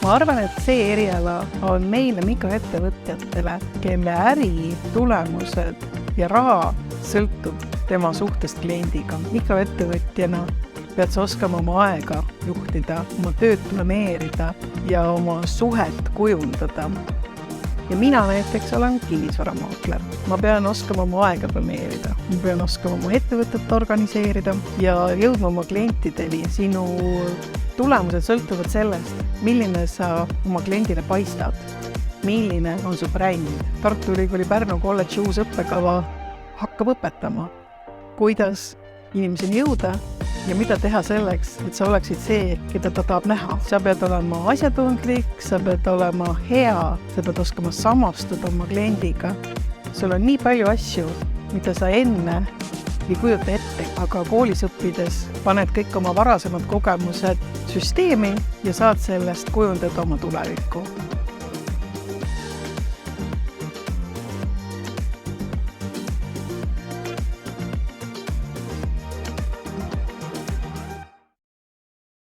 Ma arvan, et see eriala on meile mikroettevõtjatele, kelle äri tulemused ja raha sõltub tema suhtest kliendiga. Mikroettevõtjana pead sa oskama oma aega juhtida, oma tööd planeerida ja oma suhet kujundada. Ja mina näiteks olen kinnisvaramaakler. Ma pean oskama oma aega planeerida, ma pean oskama oma ettevõtet organiseerida ja jõudma oma klientideni. Sinu tulemused sõltuvad sellest, milline sa oma kliendile paistad, milline on su bränd. Tartu Ülikooli Pärnu kolledži uus õppekava hakkab õpetama, kuidas inimeseni jõuda ja mida teha selleks, et sa oleksid see, keda ta tahab näha. Sa pead olema asjatundlik, sa pead olema hea, sa pead oskama samastuda oma kliendiga. Sul on nii palju asju, mida sa enne ei kujuta ette, aga koolis õppides paned kõik oma varasemad kogemused süsteemi ja saad sellest kujundada oma tulevikku.